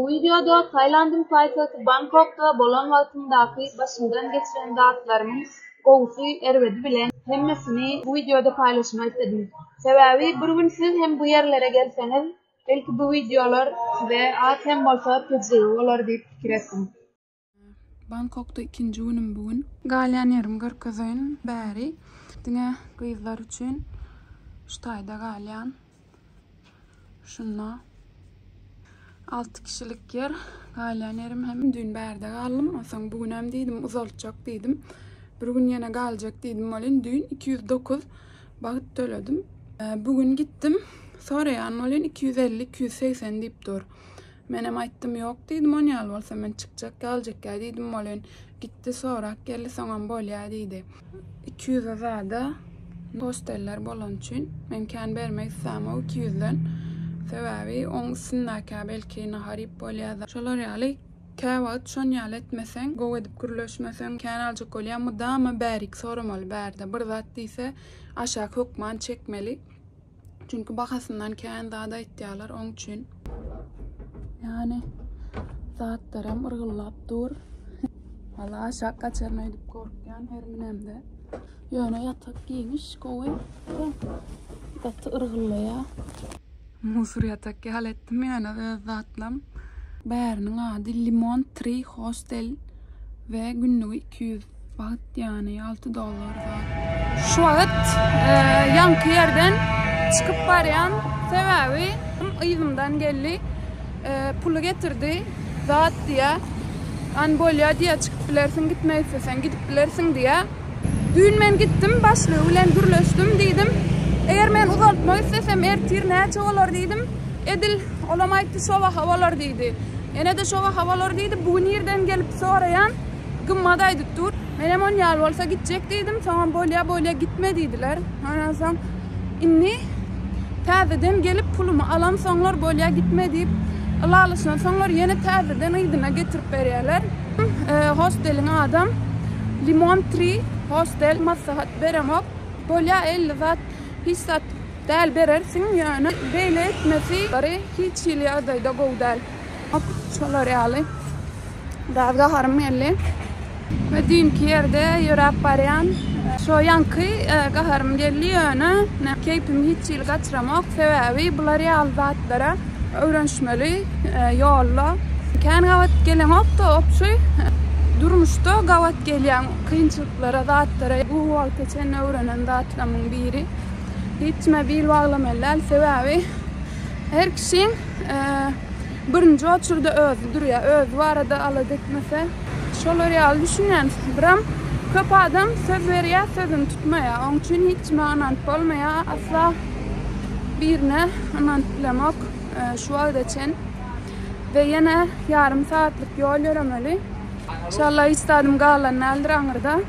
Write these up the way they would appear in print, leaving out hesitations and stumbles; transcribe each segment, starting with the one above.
Bu videoda Tayland'ın paytahtı Bangkok'ta bolan vaktindaki başından geçiren dağıtlarımın goğusu ervedi bilen hemmesini bu videoda paylaşmak istedim. Sebebi bugün siz hem bu yerlere gelseniz belki bu videolar size az hem bolsa tecrübe olur deyip fikir ettim. Bangkok'ta ikinci günüm bugün. Galyan yerim görkezayın bäri. Dine kızlar üçün şutayda galyan. Şunla 6 kişilik yer. Galyan yerim hem dün bärde galım. Asan bugün hem deydim uzaltacak deydim. Bir gün yine galacak deydim. Olin dün 209 bağıt töledim. Bugün gittim. Sonra yani olin 250-280 deyip dur. Menem ayttım yok deydim. On yal olsa men çıkacak galacak ya deydim. Olin gitti sonra geldi soňam bolýa deydi. 200 azada hosteller bolan üçün men kan bermek istem o 200'den. Sebebi on sinnaka belki naharip bolýa. Şolar ýaly käwagt şon ýaly etmesen, gow edip gürleşmesen kan aljak bolýar da ama bärik soramaly bärde. Bir zat diýse aşak hukman çekmeli. Çünkü bakasından kan da ihtiyarlar on üçün. Yani zatlarım ırgıllap dur. Valla aşak kaçırma edip korkyan her minemde. Yöne yatak giymiş koy. Yattı ırgıllaya. Musur yatak halettim yani zatlam. Bärinin adı Lemon Tree Hostel ve günlüğü 200 baht yani $6 zat. Şu vakit yankı yerden çıkıp barayan sebebi ýyzymdan geldi. Pulu getirdi zat diye. An bolya diye çıkıp bilersin gitmeyi istesen gidip bilersin diye. Dün men gittim başlığı bilen gürleştim dedim. Eğer men uzaltmak istesem ertir näçe bolar dedim. Edil olamaydı şova havalar deydi. Yine de şova havalar deydi. Bugün yerden gelip sorayan gımmadaydı dur. Menem on yal olsa gidecek dedim. Tamam bolya gitme dediler. Ondan sonra inni täzeden gelip pulumu alam soňlar bolya gitme deyip alalışan soňlar yine täzeden ýydyna getirip berýärler. Hostelin adam Lemon Tree Hostel maslahat beremok. Bolya 50 zat hissat däl berersin ýöne beýle etmesi hiç ýyly adayda gowdal. Şolar ýaly. Davga harym elli. Ve dünkü yerde ýörep barýan şo ýanky gaharym geldi ýöne keypim hiç ýyl gaçramak sebebi bular ýaly zatlara öwrenşmeli ýolla. Kan gawat gelen hopda opşy durmuşda gawat gelýän kynçylyklara zatlara bu wagtçe öwrenen zatlamyň biri. Hiçme bil bağlamalar sebebi her kişinin birinci oturda özü durýar. Öz barada aladetmese şolar ýaly düşünýän biram köp adam söz berýär, sözüni tutmaýar. Oň üçin hiçme anant bolmaýar. Asla birine anant bilemek şu wagtçe ve yine yarım saatlik yol yürümeli. İnşallah istadim galan näldir aňyrda.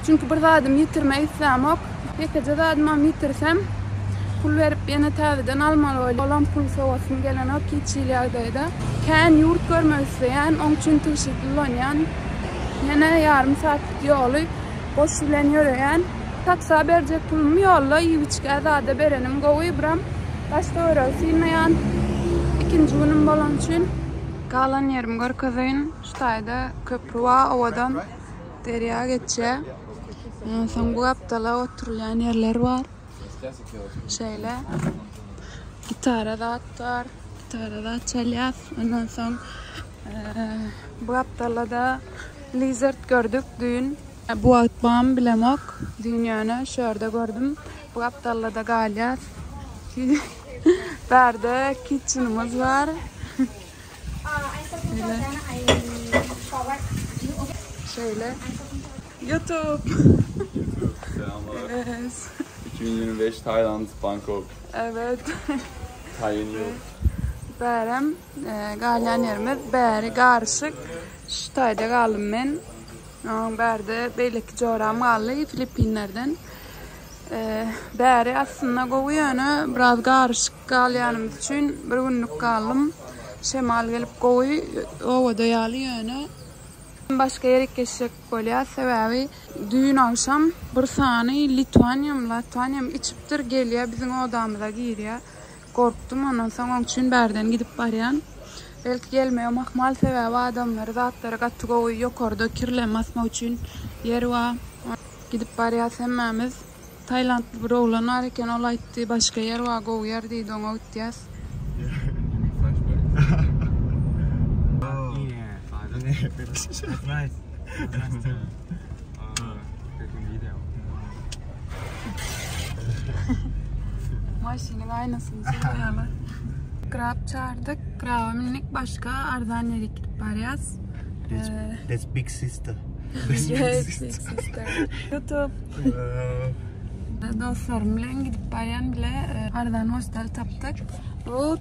Çünkü bir zadım yitirmeyi istemok. Pekece zadım yitirsem pul verip yine täzeden almaly bolan pul sowasyn gelen o hiç ýyly ýagdaýda. Kan ýurt görmek isleýän, oň üçin tyrşykly bolýan. Yine yarım saatlik ýoly boş bilen ýöreýän. Taksa berjek pulum ýolla ýygyçka zada berenim gowy biram. Başda öýrelýän. İkinci günüm bolan üçin galan ýerim görkezýän. Şutaýda köprü wa owadan derýa geçýär. Son bu aptala oturulýan yerler var. Şöyle gitara da çalýar. Ondan soň bu aptala da lizard gördük dün. Bu atbam bilemek dünýäne şörde gördüm. Bu aptala da galýar. Bärde kitchenimiz var. Şöyle YouTube. Selamlar. Evet. 2025 Tayland, Bangkok. Evet. Tayin yıl. Bärem galyan yerimiz bäri garşyk. Şutaýda galym men. Bärde beýleki joram galy Filipinlerden. Bäri aslında gowy ýöne biraz garşyk galýanym üçin bir günlük galym. Şemal gelip gowy owada ýaly ýöne. Başka yere geçecek bolýar sebebi düğün akşam bir sany Lituanyam içipdir gelýär bizim odamyza girýär. Korktum ondan soň oň üçin bärden gidip barýan. Belki gelmeye mahmal sebebi adamları zatları katı koyu yukarıda kirlenmesme için yer var. Gidip barıya semmemiz. Taylandlı bir oğlan arken olaydı başka yer var koyu yer deydi ona gideceğiz. That's nice. Nice to taking video. Maşinin aynasını söylüyorlar. Grab çağırdık. Grab'a minnik başka ardan yere gidip barıyaz. That's big sister. Yes, big sister. YouTube. Dostlarım bilen gidip barayan bile ardan hostel taptık. Bu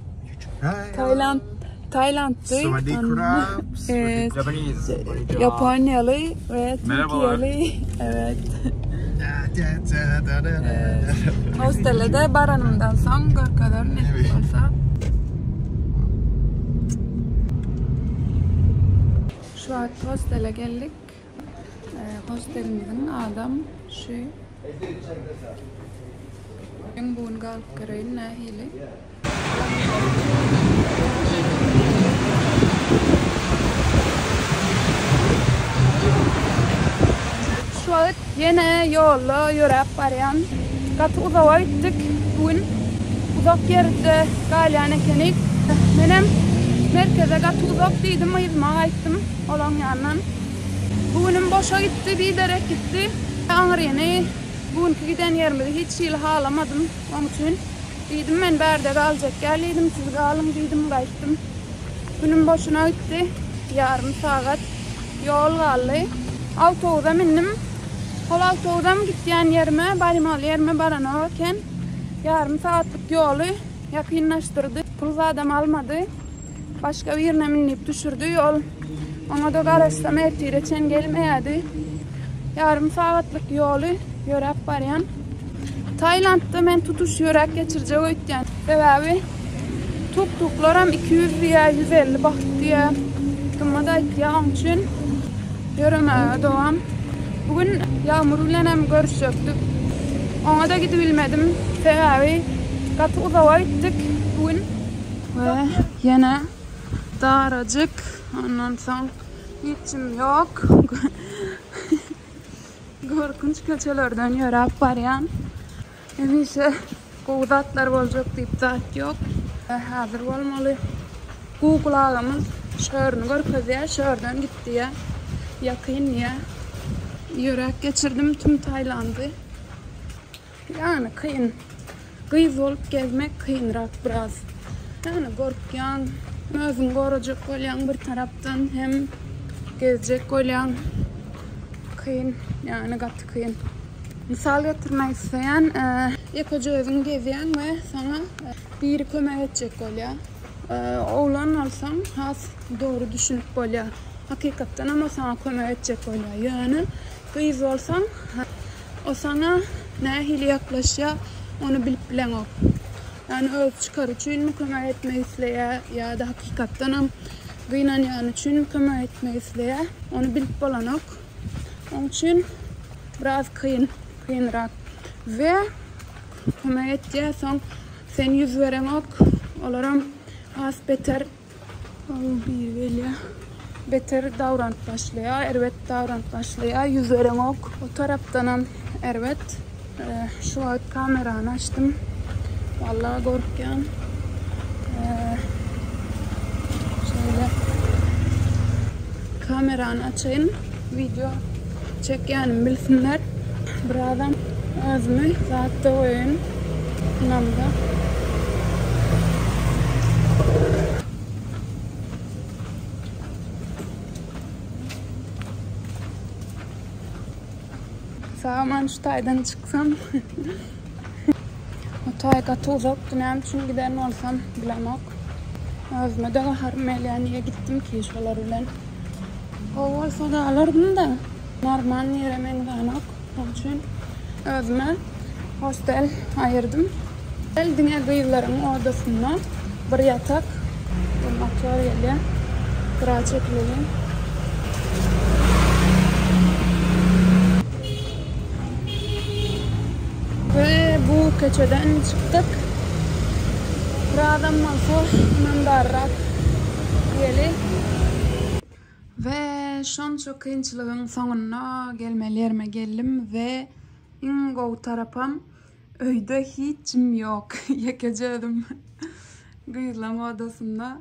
Tayland'dı. Sawadee krab. Japanese. Japonyalı ve Merhabalar. Türkiye'li. Evet. Hostelde de baranımdan son gör kadar ne olsa. Şu an hostele geldik. Hostelimizin adam şu. Yung buun kalıp karayın nahili. Şu an yine yolda yürüyüp barayan. Katı uzağa gittik bugün. Uzak yerde galyan ekenik. Benim merkeze katı uzak değildim, ayırmağa gittim olan yandan. Bugünüm boşa gitti, bir derek gitti. Ağır yine bugünkü giden yerleri hiç ilha alamadım. Onun için dedim ben berde kalacak geliydim, siz kalın dedim, kaçtım. Günüm boşuna gitti. Yarım saat yol kaldı. Autoda bindim. Kol autodan gittiğin yerime, barimal yerime baranırken yarım saatlik yolu yakınlaştırdı. Pul adam almadı. Başka bir yerine minip düşürdü yol. Ona da karıştım ertireçen gelmeyedi. Yarım saatlik yolu yürüyüp barayan. Tayland'da ben tutuş yürek geçireceği ötken. Sebebi tuktuklarım 200 veya 150 baht diye kımmada ihtiyacım için yürümeye devam. Bugün yağmuruyla hem görüşecektik. Ona da gidebilmedim. Sebebi katı uzağa gittik bugün. Ve yine daracık. Ondan sonra hiçim yok. Korkunç köçelerden yürüyüp barayan. Emişe kovdatlar olacak deyip zat yok. Hazır olmalı. Kulağımız şöhrünü görközüye, şöhrden gitti ya. Yakın ya. Yürek geçirdim tüm Tayland'ı. Yani kıyın. Kıyız olup gezmek kıyınrak biraz. Yani korkyan, özün koruyacak olan bir taraftan hem gezecek olan kıyın. Yani katı kıyın. Misal getirmek isteyen, yapacağı özün gezeyen ve sana biri kömek edecek olan. Oğlan olsan has doğru düşünüp olan. Hakikaten ama sana kömek edecek olan. Yani kıyız olsan o sana nehili yaklaşıyor, onu bilip bilen ok. Yani öz çıkar için kömek etmeyi isteye ya da hakikaten kıyınan yani için kömek etmeyi isteye, onu bilip olan ok. Onun için biraz kıyınrak ve kömek ettiği son sen yüz veren ok olaram az beter bir böyle beter davranıp başlıyor, evet davranıp başlıyor, yüz veren ok o taraftan evet. Şu an kameranı açtım. Vallahi korkuyorum. Şöyle kameranı açayım. Video çekenim bilsinler. Birazdan özümü zaten oyun. Namda. Sağman şu taydan çıksam. O tay katı uzak dönem için giden olsam bilemok. Özüme de harmelianiye gittim ki şolar ulen. O olsa da alırdım da. Normal yeremen kanok. Onun için özüme hostel ayırdım. Dünya kıyıların odasında bir yatak. Bir materyali. Kıra çekileli. Ve bu köçeden çıktık. Birazdan olsa mandarrak Diyeli. Ve şonça kıyınçılığın sonuna gelmeli yerime geldim ve ingo tarapam öyde hiçim yok. Yakacağım. Gıyılama odasında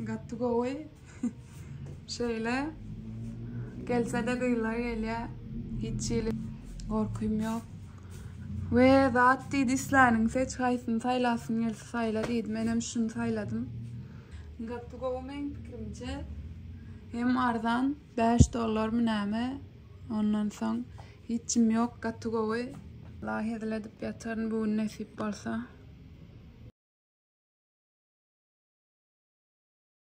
gattu goy. Şöyle gelse de gıyılar geliyor. Hiç korkuyum yok. Ve zat deydi islerinin seç kaysın saylasın gelse sayla deydi. Menem şunu sayladım. Gattu goy'un fikrimce hem ardan $5 mı näme? Ondan soň hiçim yok gattu goy. Allah edip yatarın bu nesip bolsa.